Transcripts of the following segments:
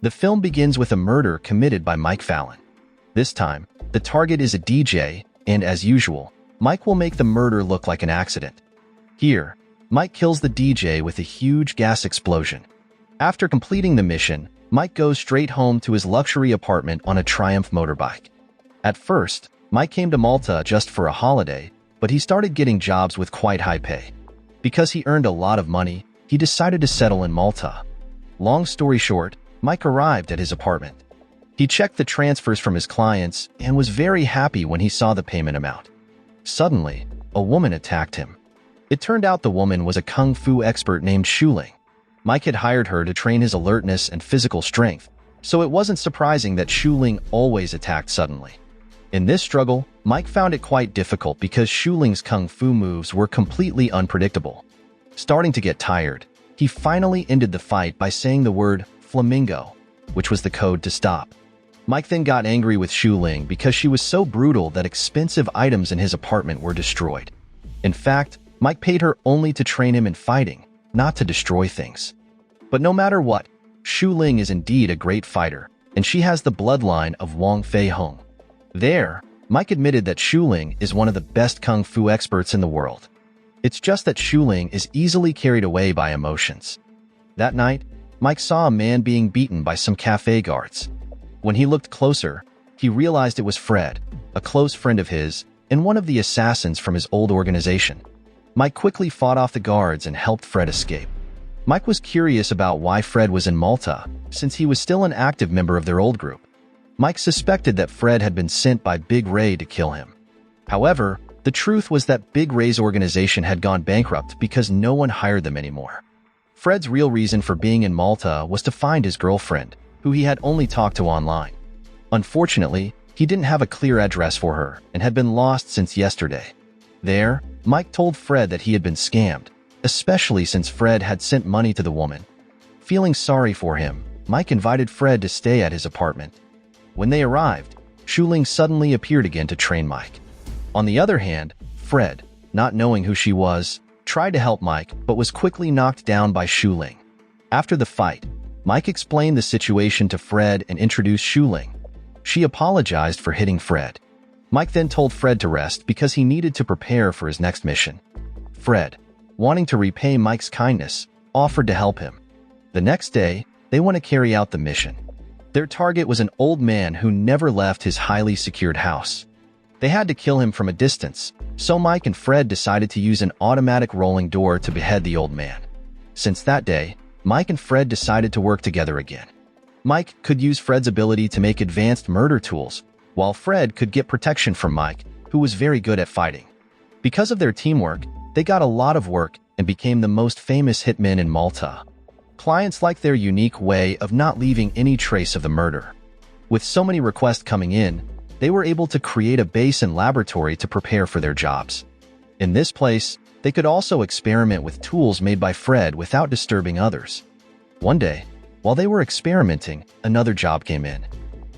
The film begins with a murder committed by Mike Fallon. This time, the target is a DJ, and as usual, Mike will make the murder look like an accident. Here, Mike kills the DJ with a huge gas explosion. After completing the mission, Mike goes straight home to his luxury apartment on a Triumph motorbike. At first, Mike came to Malta just for a holiday, but he started getting jobs with quite high pay. Because he earned a lot of money, he decided to settle in Malta. Long story short, Mike arrived at his apartment. He checked the transfers from his clients and was very happy when he saw the payment amount. Suddenly, a woman attacked him. It turned out the woman was a kung fu expert named Shuling. Mike had hired her to train his alertness and physical strength, so it wasn't surprising that Shuling always attacked suddenly. In this struggle, Mike found it quite difficult because Shuling's kung fu moves were completely unpredictable. Starting to get tired, he finally ended the fight by saying the word flamingo, which was the code to stop. Mike then got angry with Shuling because she was so brutal that expensive items in his apartment were destroyed. In fact, Mike paid her only to train him in fighting, not to destroy things. But no matter what, Shuling is indeed a great fighter, and she has the bloodline of Wang Fei Hong. There, Mike admitted that Shuling is one of the best kung fu experts in the world. It's just that Shuling is easily carried away by emotions. That night, Mike saw a man being beaten by some cafe guards. When he looked closer, he realized it was Fred, a close friend of his, and one of the assassins from his old organization. Mike quickly fought off the guards and helped Fred escape. Mike was curious about why Fred was in Malta, since he was still an active member of their old group. Mike suspected that Fred had been sent by Big Ray to kill him. However, the truth was that Big Ray's organization had gone bankrupt because no one hired them anymore. Fred's real reason for being in Malta was to find his girlfriend, who he had only talked to online. Unfortunately, he didn't have a clear address for her and had been lost since yesterday. There, Mike told Fred that he had been scammed, especially since Fred had sent money to the woman. Feeling sorry for him, Mike invited Fred to stay at his apartment. When they arrived, Shuling suddenly appeared again to train Mike. On the other hand, Fred, not knowing who she was, tried to help Mike but was quickly knocked down by Shuling. After the fight, Mike explained the situation to Fred and introduced Shuling. She apologized for hitting Fred. Mike then told Fred to rest because he needed to prepare for his next mission. Fred, wanting to repay Mike's kindness, offered to help him. The next day, they went to carry out the mission. Their target was an old man who never left his highly secured house. They had to kill him from a distance, so Mike and Fred decided to use an automatic rolling door to behead the old man. Since that day, Mike and Fred decided to work together again. Mike could use Fred's ability to make advanced murder tools, while Fred could get protection from Mike, who was very good at fighting. Because of their teamwork, they got a lot of work and became the most famous hitmen in Malta. Clients liked their unique way of not leaving any trace of the murder. With so many requests coming in, they were able to create a base and laboratory to prepare for their jobs. In this place, they could also experiment with tools made by Fred without disturbing others. One day, while they were experimenting, another job came in.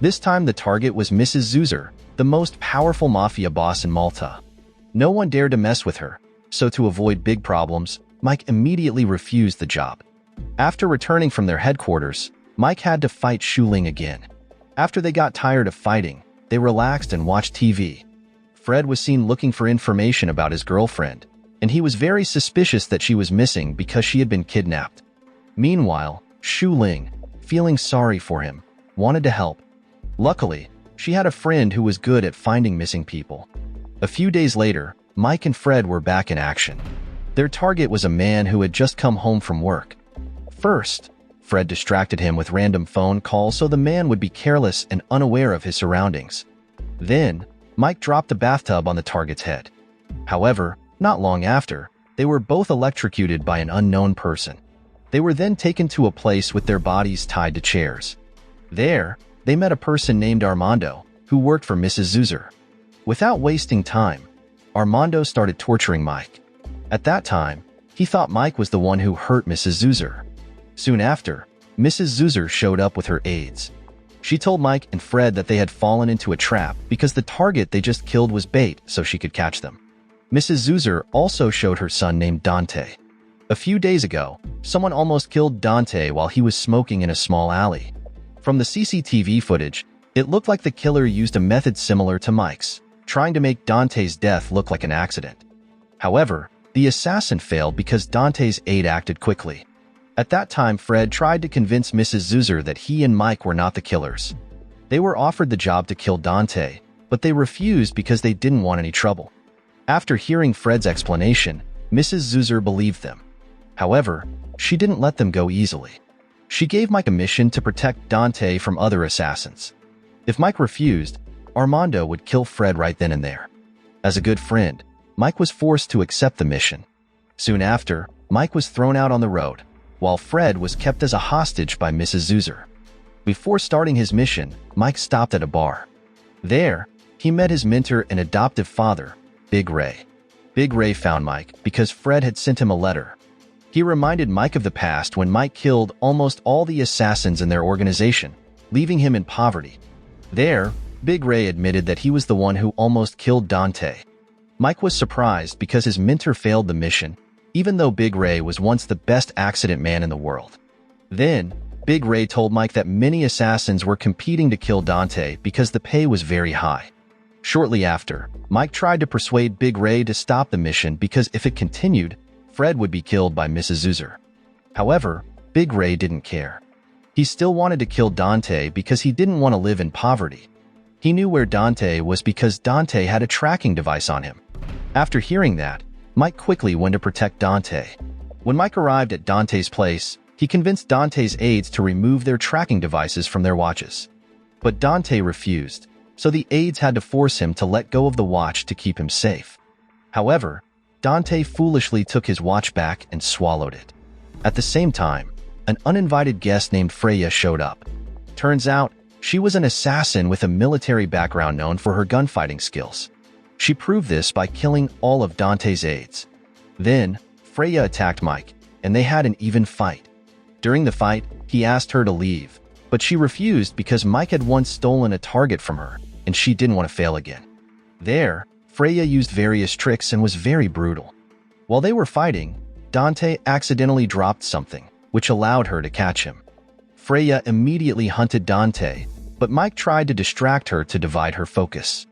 This time the target was Mrs. Zuzer, the most powerful mafia boss in Malta. No one dared to mess with her, so to avoid big problems, Mike immediately refused the job. After returning from their headquarters, Mike had to fight Shuling again. After they got tired of fighting, they relaxed and watched TV. Fred was seen looking for information about his girlfriend, and he was very suspicious that she was missing because she had been kidnapped. Meanwhile, Shuling, feeling sorry for him, wanted to help. Luckily, she had a friend who was good at finding missing people. A few days later, Mike and Fred were back in action. Their target was a man who had just come home from work. First, Fred distracted him with random phone calls so the man would be careless and unaware of his surroundings. Then, Mike dropped a bathtub on the target's head. However, not long after, they were both electrocuted by an unknown person. They were then taken to a place with their bodies tied to chairs. There, they met a person named Armando, who worked for Mrs. Zuzer. Without wasting time, Armando started torturing Mike. At that time, he thought Mike was the one who hurt Mrs. Zuzer. Soon after, Mrs. Zuzer showed up with her aides. She told Mike and Fred that they had fallen into a trap because the target they just killed was bait so she could catch them. Mrs. Zuzer also showed her son named Dante. A few days ago, someone almost killed Dante while he was smoking in a small alley. From the CCTV footage, it looked like the killer used a method similar to Mike's, trying to make Dante's death look like an accident. However, the assassin failed because Dante's aide acted quickly. At that time, Fred tried to convince Mrs. Zuzer that he and Mike were not the killers. They were offered the job to kill Dante, but they refused because they didn't want any trouble. After hearing Fred's explanation, Mrs. Zuzer believed them. However, she didn't let them go easily. She gave Mike a mission to protect Dante from other assassins. If Mike refused, Armando would kill Fred right then and there. As a good friend, Mike was forced to accept the mission. Soon after, Mike was thrown out on the road, while Fred was kept as a hostage by Mrs. Zuzer. Before starting his mission, Mike stopped at a bar. There, he met his mentor and adoptive father, Big Ray. Big Ray found Mike because Fred had sent him a letter. He reminded Mike of the past when Mike killed almost all the assassins in their organization, leaving him in poverty. There, Big Ray admitted that he was the one who almost killed Dante. Mike was surprised because his mentor failed the mission, even though Big Ray was once the best accident man in the world. Then, Big Ray told Mike that many assassins were competing to kill Dante because the pay was very high. Shortly after, Mike tried to persuade Big Ray to stop the mission because if it continued, Fred would be killed by Mrs. Zuzer. However, Big Ray didn't care. He still wanted to kill Dante because he didn't want to live in poverty. He knew where Dante was because Dante had a tracking device on him. After hearing that, Mike quickly went to protect Dante. When Mike arrived at Dante's place, he convinced Dante's aides to remove their tracking devices from their watches. But Dante refused, so the aides had to force him to let go of the watch to keep him safe. However, Dante foolishly took his watch back and swallowed it. At the same time, an uninvited guest named Freya showed up. Turns out, she was an assassin with a military background known for her gunfighting skills. She proved this by killing all of Dante's aides. Then, Freya attacked Mike, and they had an even fight. During the fight, he asked her to leave, but she refused because Mike had once stolen a target from her, and she didn't want to fail again. There, Freya used various tricks and was very brutal. While they were fighting, Dante accidentally dropped something, which allowed her to catch him. Freya immediately hunted Dante, but Mike tried to distract her to divide her focus.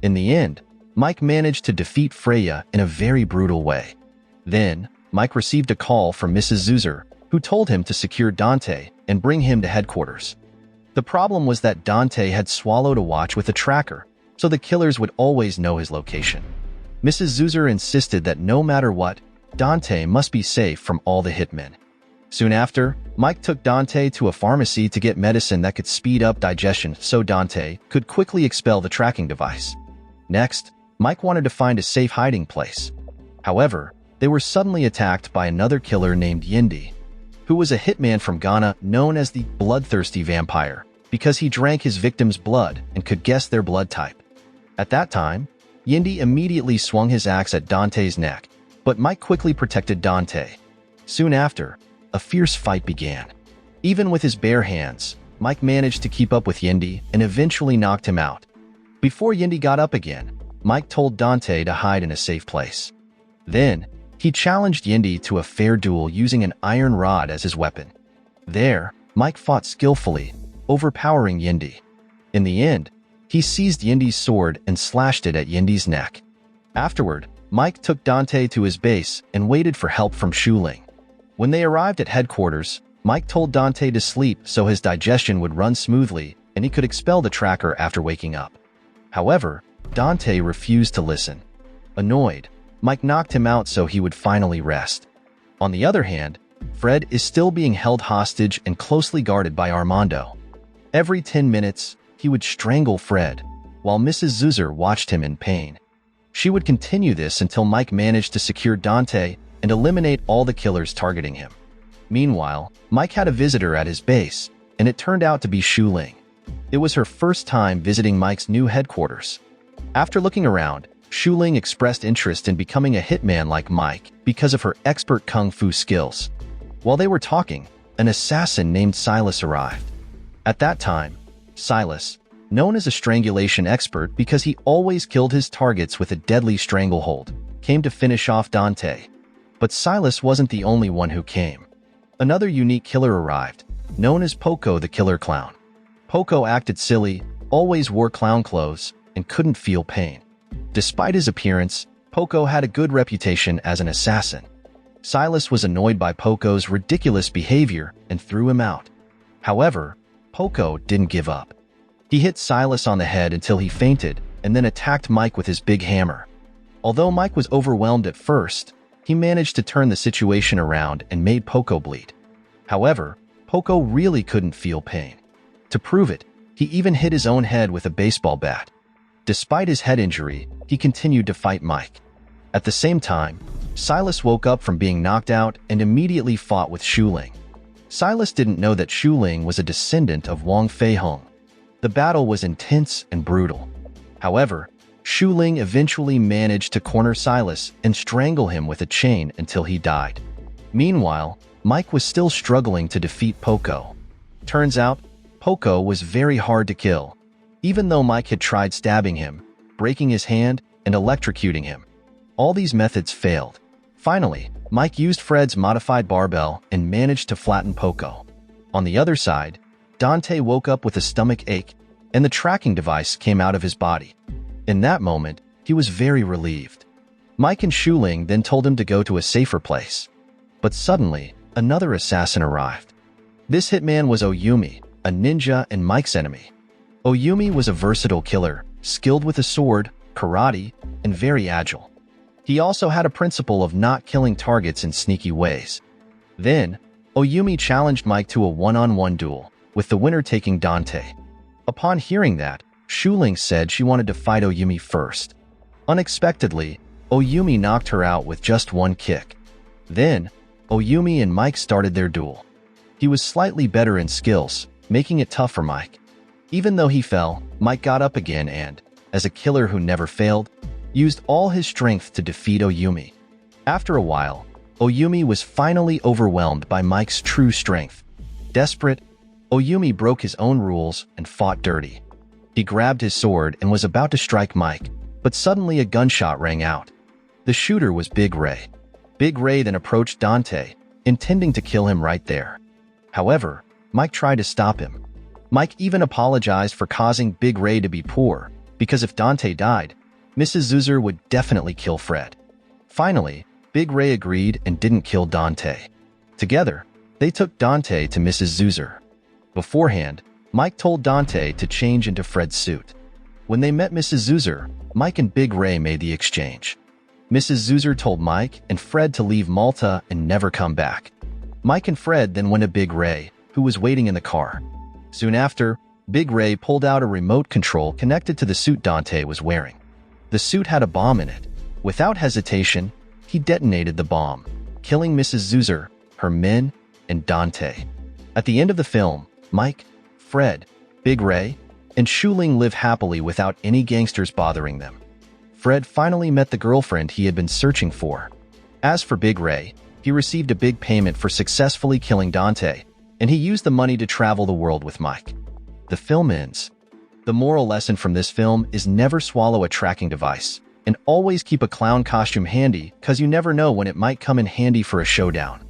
In the end, Mike managed to defeat Freya in a very brutal way. Then, Mike received a call from Mrs. Zuzer, who told him to secure Dante and bring him to headquarters. The problem was that Dante had swallowed a watch with a tracker, so the killers would always know his location. Mrs. Zuzer insisted that no matter what, Dante must be safe from all the hitmen. Soon after, Mike took Dante to a pharmacy to get medicine that could speed up digestion so Dante could quickly expel the tracking device. Next, Mike wanted to find a safe hiding place. However, they were suddenly attacked by another killer named Yendi, who was a hitman from Ghana known as the bloodthirsty vampire because he drank his victims' blood and could guess their blood type. At that time, Yendi immediately swung his axe at Dante's neck, but Mike quickly protected Dante. Soon after, a fierce fight began. Even with his bare hands, Mike managed to keep up with Yendi and eventually knocked him out. Before Yendi got up again, Mike told Dante to hide in a safe place. Then, he challenged Yendi to a fair duel using an iron rod as his weapon. There, Mike fought skillfully, overpowering Yendi. In the end, he seized Yendi's sword and slashed it at Yendi's neck. Afterward, Mike took Dante to his base and waited for help from Shuling. When they arrived at headquarters, Mike told Dante to sleep so his digestion would run smoothly and he could expel the tracker after waking up. However, Dante refused to listen. Annoyed, Mike knocked him out so he would finally rest. On the other hand, Fred is still being held hostage and closely guarded by Armando. Every 10 minutes, he would strangle Fred, while Mrs. Zuzer watched him in pain. She would continue this until Mike managed to secure Dante and eliminate all the killers targeting him. Meanwhile, Mike had a visitor at his base, and it turned out to be Shuling. It was her first time visiting Mike's new headquarters. After looking around, Shuling expressed interest in becoming a hitman like Mike because of her expert kung fu skills. While they were talking, an assassin named Silas arrived. At that time, Silas, known as a strangulation expert because he always killed his targets with a deadly stranglehold, came to finish off Dante. But Silas wasn't the only one who came. Another unique killer arrived, known as Poco the Killer Clown. Poco acted silly, always wore clown clothes, and couldn't feel pain. Despite his appearance, Poco had a good reputation as an assassin. Silas was annoyed by Poco's ridiculous behavior and threw him out. However, Poco didn't give up. He hit Silas on the head until he fainted and then attacked Mike with his big hammer. Although Mike was overwhelmed at first, he managed to turn the situation around and made Poco bleed. However, Poco really couldn't feel pain. To prove it, he even hit his own head with a baseball bat. Despite his head injury, he continued to fight Mike. At the same time, Silas woke up from being knocked out and immediately fought with Shuling. Silas didn't know that Shuling was a descendant of Wang Feihong. The battle was intense and brutal. However, Shuling eventually managed to corner Silas and strangle him with a chain until he died. Meanwhile, Mike was still struggling to defeat Poco. Turns out, Poco was very hard to kill, even though Mike had tried stabbing him, breaking his hand, and electrocuting him. All these methods failed. Finally, Mike used Fred's modified barbell and managed to flatten Poco. On the other side, Dante woke up with a stomach ache, and the tracking device came out of his body. In that moment, he was very relieved. Mike and Shuling then told him to go to a safer place. But suddenly, another assassin arrived. This hitman was Oyumi, a ninja and Mike's enemy. Oyumi was a versatile killer, skilled with a sword, karate, and very agile. He also had a principle of not killing targets in sneaky ways. Then, Oyumi challenged Mike to a one-on-one duel, with the winner taking Dante. Upon hearing that, Shuling said she wanted to fight Oyumi first. Unexpectedly, Oyumi knocked her out with just one kick. Then, Oyumi and Mike started their duel. He was slightly better in skills, making it tough for Mike. Even though he fell, Mike got up again and, as a killer who never failed, used all his strength to defeat Oyumi. After a while, Oyumi was finally overwhelmed by Mike's true strength. Desperate, Oyumi broke his own rules and fought dirty. He grabbed his sword and was about to strike Mike, but suddenly a gunshot rang out. The shooter was Big Ray. Big Ray then approached Dante, intending to kill him right there. However, Mike tried to stop him. Mike even apologized for causing Big Ray to be poor, because if Dante died, Mrs. Zuzer would definitely kill Fred. Finally, Big Ray agreed and didn't kill Dante. Together, they took Dante to Mrs. Zuzer. Beforehand, Mike told Dante to change into Fred's suit. When they met Mrs. Zuzer, Mike and Big Ray made the exchange. Mrs. Zuzer told Mike and Fred to leave Malta and never come back. Mike and Fred then went to Big Ray, who was waiting in the car. Soon after, Big Ray pulled out a remote control connected to the suit Dante was wearing. The suit had a bomb in it. Without hesitation, he detonated the bomb, killing Mrs. Zuzer, her men, and Dante. At the end of the film, Mike, Fred, Big Ray, and Shuling live happily without any gangsters bothering them. Fred finally met the girlfriend he had been searching for. As for Big Ray, he received a big payment for successfully killing Dante, and he used the money to travel the world with Mike. The film ends. The moral lesson from this film is never swallow a tracking device, and always keep a clown costume handy because you never know when it might come in handy for a showdown.